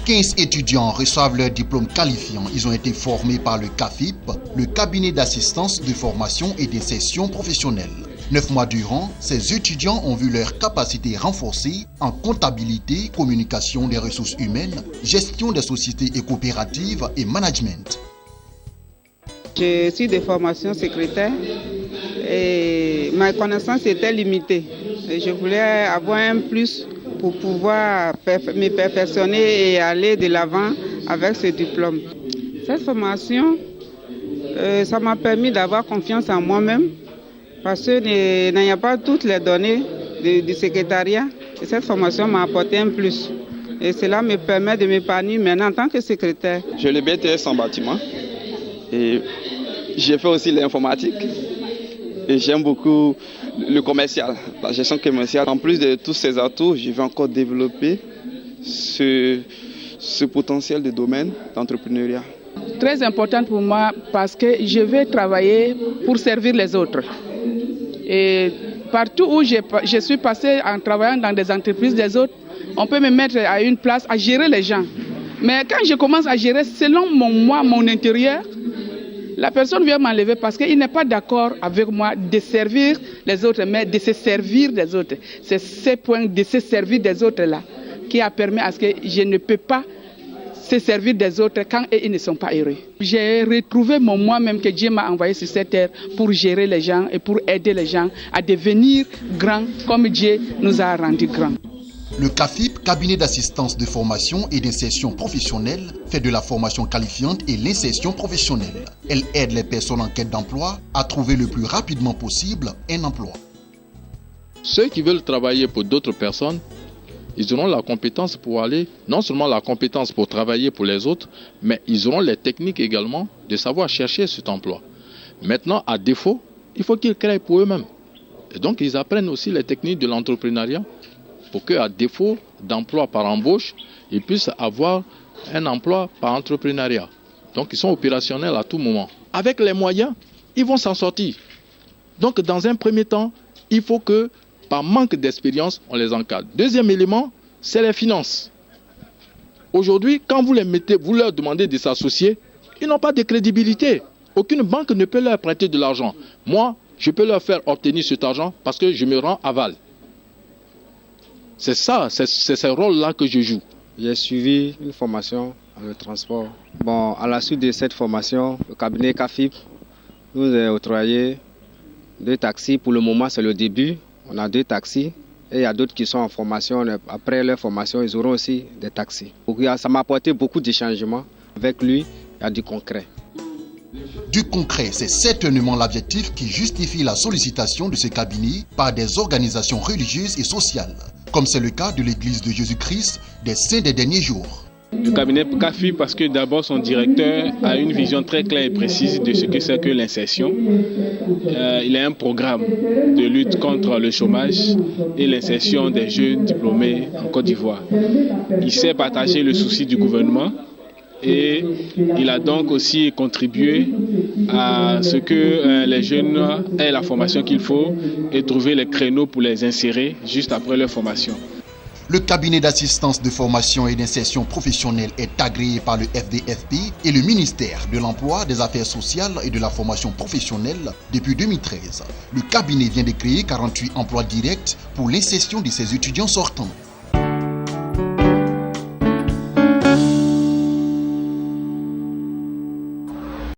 15 étudiants reçoivent leur diplôme qualifiant. Ils ont été formés par le CAFIP, le cabinet d'assistance de formation et d'insertion professionnelle. 9 mois durant, ces étudiants ont vu leurs capacités renforcées en comptabilité, communication des ressources humaines, gestion des sociétés et coopératives et management. Je suis de formation secrétaire et ma connaissance était limitée. Et je voulais avoir un plus pour pouvoir me perfectionner et aller de l'avant avec ce diplôme. Cette formation, ça m'a permis d'avoir confiance en moi-même parce qu'il n'y a pas toutes les données du secrétariat. Et cette formation m'a apporté un plus. Et cela me permet de m'épanouir maintenant en tant que secrétaire. J'ai le BTS en bâtiment et j'ai fait aussi l'informatique. Et j'aime beaucoup le commercial, la gestion commerciale. En plus de tous ces atouts, je vais encore développer ce potentiel de domaine d'entrepreneuriat. Très important pour moi parce que je vais travailler pour servir les autres. Et partout où je suis passé en travaillant dans des entreprises des autres, on peut me mettre à une place à gérer les gens. Mais quand je commence à gérer selon mon intérieur, la personne vient m'enlever parce qu'il n'est pas d'accord avec moi de servir les autres, mais de se servir des autres. C'est ce point de se servir des autres-là qui a permis à ce que je ne peux pas se servir des autres quand ils ne sont pas heureux. J'ai retrouvé mon moi-même que Dieu m'a envoyé sur cette terre pour gérer les gens et pour aider les gens à devenir grands comme Dieu nous a rendus grands. Le CAFIP, cabinet d'assistance de formation et d'insertion professionnelle, fait de la formation qualifiante et l'insertion professionnelle. Elle aide les personnes en quête d'emploi à trouver le plus rapidement possible un emploi. Ceux qui veulent travailler pour d'autres personnes, ils auront la compétence pour aller, non seulement la compétence pour travailler pour les autres, mais ils auront les techniques également de savoir chercher cet emploi. Maintenant, à défaut, il faut qu'ils créent pour eux-mêmes. Et donc, ils apprennent aussi les techniques de l'entrepreneuriat pour qu'à défaut d'emploi par embauche, ils puissent avoir un emploi par entrepreneuriat. Donc, ils sont opérationnels à tout moment. Avec les moyens, ils vont s'en sortir. Donc, dans un premier temps, il faut que, par manque d'expérience, on les encadre. Deuxième élément, c'est les finances. Aujourd'hui, quand vous les mettez, vous leur demandez de s'associer, ils n'ont pas de crédibilité. Aucune banque ne peut leur prêter de l'argent. Moi, je peux leur faire obtenir cet argent parce que je me rends aval. C'est ça, c'est ce rôle-là que je joue. J'ai suivi une formation dans le transport. Bon, à la suite de cette formation, le cabinet CAFIP nous a octroyé 2 taxis. Pour le moment, c'est le début. On a 2 taxis. Et il y a d'autres qui sont en formation. Après leur formation, ils auront aussi des taxis. Donc, ça m'a apporté beaucoup de changements. Avec lui, il y a du concret. Du concret, c'est certainement l'objectif qui justifie la sollicitation de ce cabinet par des organisations religieuses et sociales, comme c'est le cas de l'Église de Jésus-Christ des Saints des Derniers Jours. Le cabinet CAFIP parce que d'abord son directeur a une vision très claire et précise de ce que c'est que l'insertion. Il a un programme de lutte contre le chômage et l'insertion des jeunes diplômés en Côte d'Ivoire. Il sait partager le souci du gouvernement. Et il a donc aussi contribué à ce que les jeunes aient la formation qu'il faut et trouver les créneaux pour les insérer juste après leur formation. Le cabinet d'assistance de formation et d'insertion professionnelle est agréé par le FDFP et le ministère de l'Emploi, des Affaires sociales et de la formation professionnelle depuis 2013. Le cabinet vient de créer 48 emplois directs pour l'insertion de ses étudiants sortants.